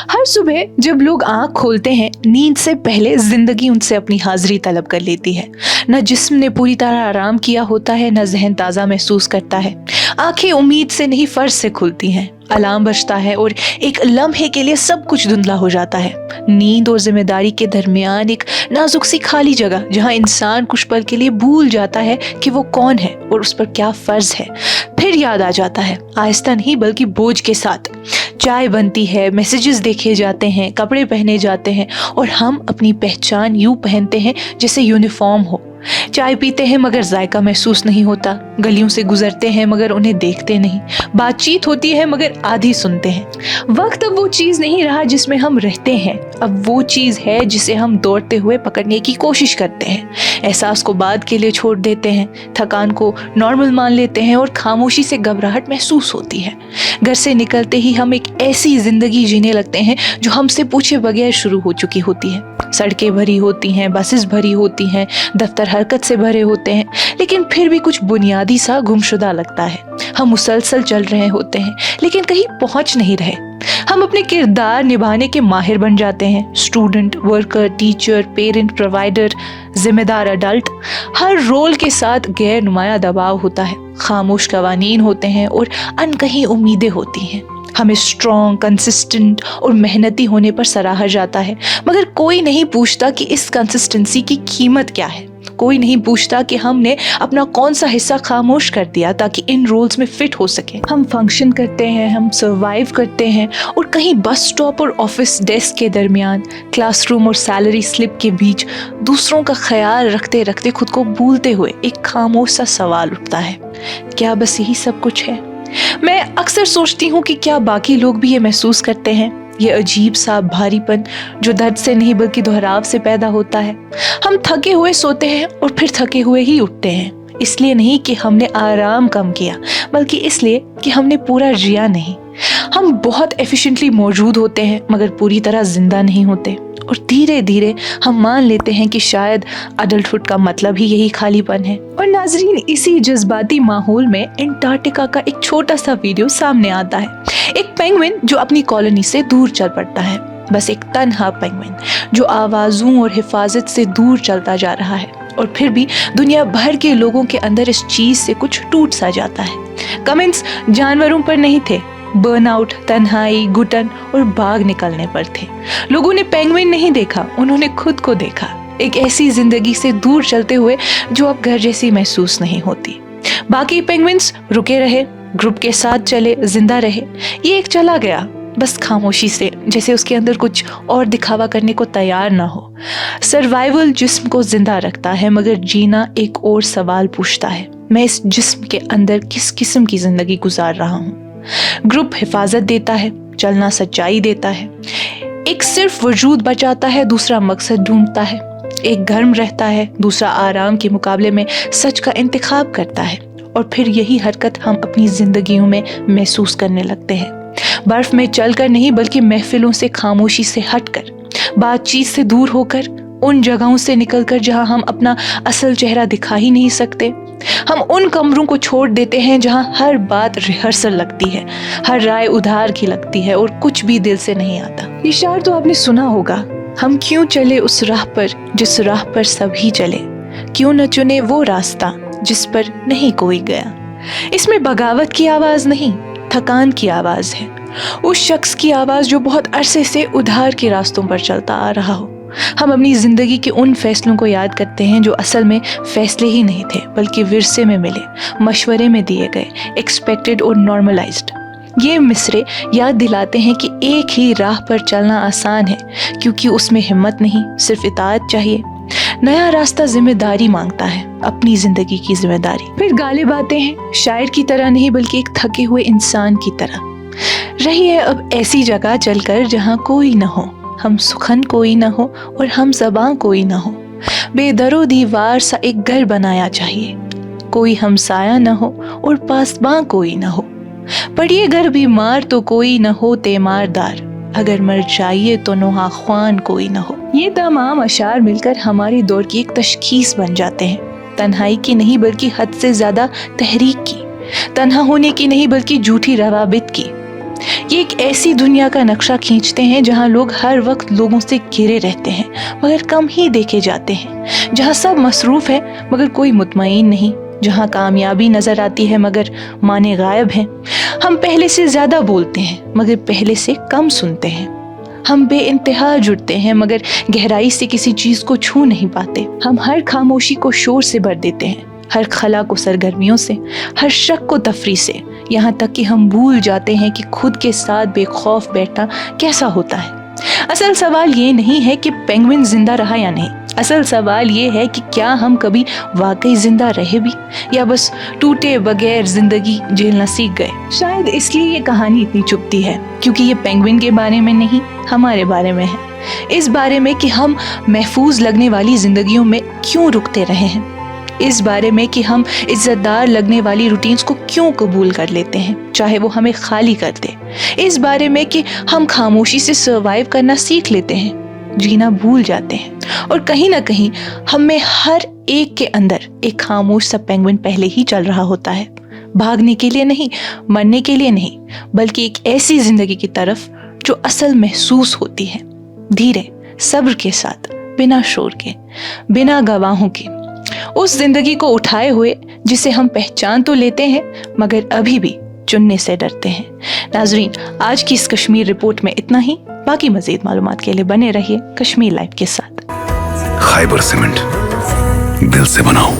हर सुबह जब लोग आंख खोलते हैं, नींद से पहले जिंदगी उनसे अपनी हाजिरी तलब कर लेती है। न जिस्म ने पूरी तरह आराम किया होता है, न जहन ताज़ा महसूस करता है। आंखें उम्मीद से नहीं फर्ज से खुलती हैं। अलार्म बजता है और एक लम्हे के लिए सब कुछ धुंधला हो जाता है। नींद और जिम्मेदारी के दरमियान एक नाजुक सी खाली जगह, जहां इंसान कुछ पल के लिए भूल जाता है कि वो कौन है और उस पर क्या फर्ज है। फिर याद आ जाता है, आहिस्ता नहीं बल्कि बोझ के साथ। चाय बनती है, मैसेजेस देखे जाते हैं, कपड़े पहने जाते हैं और हम अपनी पहचान यूं पहनते हैं जैसे यूनिफॉर्म हो। चाय पीते हैं मगर जायका महसूस नहीं होता, गलियों से गुजरते हैं मगर उन्हें देखते नहीं, बातचीत होती है मगर आधी सुनते हैं। वक्त अब वो चीज नहीं रहा जिसमें हम रहते हैं, अब वो चीज है जिसे हम दौड़ते हुए पकड़ने की कोशिश करते हैं। एहसास को बाद के लिए छोड़ देते हैं, थकान को नॉर्मल मान लेते हैं और खामोशी से घबराहट महसूस होती है। घर से निकलते ही हम एक ऐसी जिंदगी जीने लगते हैं जो हमसे पूछे बगैर शुरू हो चुकी होती है। सड़कें भरी होती हैं, बसेस भरी होती हैं, दफ्तर हरकत से भरे होते हैं, लेकिन फिर भी कुछ बुनियादी सा गुमशुदा लगता है। हम मुसलसल चल रहे होते हैं लेकिन कहीं पहुंच नहीं रहे। हम अपने किरदार निभाने के माहिर बन जाते हैं। Student, worker, teacher, parent, provider, जिम्मेदार अडल्ट, हर रोल के साथ गैर नुमाया दबाव होता है। खामोश कवानीन होते हैं और अनकही उम्मीदें होती हैं। हमें स्ट्रॉन्ग, कंसिस्टेंट और मेहनती होने पर सराहा जाता है, मगर कोई नहीं पूछता कि इस कंसिस्टेंसी की कीमत क्या है। कोई नहीं पूछता कि हमने अपना कौन सा हिस्सा खामोश कर दिया ताकि इन रोल्स में फिट हो सके। हम फंक्शन करते हैं, हम सर्वाइव करते हैं और कहीं बस स्टॉप और ऑफिस डेस्क के दरमियान, क्लासरूम और सैलरी स्लिप के बीच दूसरों का ख्याल रखते रखते खुद को भूलते हुए एक खामोश सा सवाल उठता है, क्या बस यही सब कुछ है? मैं अक्सर सोचती हूँ कि क्या बाकी लोग भी ये महसूस करते हैं, ये अजीब सा भारीपन जो दर्द से नहीं बल्कि दोहराव से पैदा होता है। हम थके हुए सोते हैं और फिर थके हुए ही उठते हैं, इसलिए नहीं कि हमने आराम कम किया, बल्कि इसलिए कि हमने पूरा जिया नहीं। हम बहुत एफिशिएंटली मौजूद होते हैं मगर पूरी तरह जिंदा नहीं होते, और धीरे धीरे हम मान लेते हैं कि शायद अडल्टहुड का मतलब ही यही खालीपन है। और नाजरीन, इसी जज्बाती माहौल में एंटार्क्टिका का एक छोटा सा वीडियो सामने आता है। एक पेंगुइन जो अपनी कॉलोनी से दूर चल पड़ता है, बस एक तन्हा पेंगुइन जो आवाज़ों और हिफाजत से दूर चलता जा रहा है। और फिर भी दुनिया भर के लोगों के अंदर इस चीज से कुछ टूट सा जाता है। कमेंट्स जानवरों पर नहीं थे, बर्नआउट, तन्हाई, घुटन और भाग निकलने पर थे। लोगों ने पेंगुइन नहीं देखा, उन्होंने खुद को देखा, एक ऐसी जिंदगी से दूर चलते हुए जो अब घर जैसी महसूस नहीं होती। बाकी पेंगुइन्स रुके रहे, ग्रुप के साथ चले, जिंदा रहे। ये एक चला गया, बस खामोशी से, जैसे उसके अंदर कुछ और दिखावा करने को तैयार ना हो। सर्वाइवल जिस्म को जिंदा रखता है मगर जीना एक और सवाल पूछता है, मैं इस जिस्म के अंदर किस किस्म की जिंदगी गुजार रहा हूँ। ग्रुप हिफाजत देता है, चलना सच्चाई देता है। एक सिर्फ वजूद बचाता है, दूसरा मकसद ढूंढता है। एक गर्म रहता है, दूसरा आराम के मुकाबले में सच का इंतखाब करता है। और फिर यही हरकत हम अपनी जिंदगियों में महसूस करने लगते हैं। बर्फ में चलकर नहीं बल्कि महफिलों से खामोशी से हटकर, बातचीत से दूर होकर, उन जगहों से निकलकर जहां हम अपना असल चेहरा दिखा ही नहीं सकते। हम उन कमरों को छोड़ देते हैं जहां हर बात रिहर्सल लगती है, हर राय उधार की लगती है और कुछ भी दिल से नहीं आता। ये शायर तो आपने सुना होगा, हम क्यों चले उस राह पर जिस राह पर सभी चले, क्यों न चुने वो रास्ता जिस पर नहीं कोई गया। इसमें बगावत की आवाज नहीं, थकान की आवाज है, उस शख्स की आवाज जो बहुत अरसे से उधार के रास्तों पर चलता आ रहा हो। हम अपनी जिंदगी के उन फैसलों को याद करते हैं जो असल में फैसले ही नहीं थे बल्कि विरसे में मिले, मशवरे में दिए गए, एक्सपेक्टेड और नॉर्मलाइज्ड। ये मिसरे याद दिलाते हैं कि एक ही राह पर चलना आसान है क्योंकि उसमें हिम्मत नहीं, सिर्फ इताअत चाहिए। नया रास्ता जिम्मेदारी मांगता है, अपनी जिंदगी की जिम्मेदारी। फिर गालिब आते हैं, शायर की तरह नहीं बल्कि एक थके हुए इंसान की तरह। रही है अब ऐसी जगह चलकर जहाँ कोई न हो, हम सुखन कोई न हो और हम ज़बां कोई न हो। बेदरो दीवार सा एक घर बनाया चाहिए, कोई हमसाया न हो और पासबां कोई न हो। पड़िए घर बीमार तो कोई न हो तीमारदार, अगर मर जाइए तो नोहा ख्वान कोई न हो। ये तमाम अशार मिलकर हमारी दौर की एक तशखीस बन जाते हैं, तन्हाई की नहीं बल्कि हद से ज़्यादा तहरीक की, तन्हा होने की नहीं बल्कि झूठी रवाबित की। یہ ایک ایسی دنیا کا نقشہ کھینچتے ہیں جہاں لوگ ہر وقت لوگوں سے گھرے رہتے ہیں مگر کم ہی دیکھے جاتے ہیں، جہاں سب مصروف ہے مگر کوئی مطمئن نہیں، جہاں کامیابی نظر آتی ہے مگر معنی غائب ہیں۔ ہم پہلے سے زیادہ بولتے ہیں مگر پہلے سے کم سنتے ہیں۔ ہم بے انتہا جڑتے ہیں مگر گہرائی سے کسی چیز کو چھو نہیں پاتے۔ ہم ہر خاموشی کو شور سے بھر دیتے ہیں، ہر خلا کو سرگرمیوں سے، ہر شک کو تفریح سے، یہاں تک کہ ہم بھول جاتے ہیں کہ خود کے ساتھ بے خوف بیٹھنا کیسا ہوتا ہے۔ اصل سوال یہ نہیں ہے کہ پینگوئن زندہ رہا یا نہیں، اصل سوال یہ ہے کہ کیا ہم کبھی واقعی زندہ رہے بھی، یا بس ٹوٹے بغیر زندگی جھیلنا سیکھ گئے۔ شاید اس لیے یہ کہانی اتنی چبھتی ہے، کیونکہ یہ پینگوئن کے بارے میں نہیں، ہمارے بارے میں ہے۔ اس بارے میں کہ ہم محفوظ لگنے والی زندگیوں میں کیوں رکتے رہے ہیں، اس بارے میں کہ ہم عزت دار لگنے والی روٹینز کو کیوں قبول کر لیتے ہیں چاہے وہ ہمیں خالی کر دے، اس بارے میں کہ ہم خاموشی سے سروائیو کرنا سیکھ لیتے ہیں، جینا بھول جاتے ہیں، اور کہیں نہ کہیں ہم میں ہر ایک کے اندر ایک خاموش سا پینگوئن پہلے ہی چل رہا ہوتا ہے، بھاگنے کے لیے نہیں، مرنے کے لیے نہیں، بلکہ ایک ایسی زندگی کی طرف جو اصل محسوس ہوتی ہے، دھیرے صبر کے ساتھ، بنا شور کے، بنا گواہوں کے، اس زندگی کو اٹھائے ہوئے جسے ہم پہچان تو لیتے ہیں مگر ابھی بھی چننے سے ڈرتے ہیں۔ ناظرین، آج کی اس کشمیر رپورٹ میں اتنا ہی، باقی مزید معلومات کے لیے بنے رہیے کشمیر لائیو کے ساتھ۔ خیبر سیمنٹ، دل سے بناؤ۔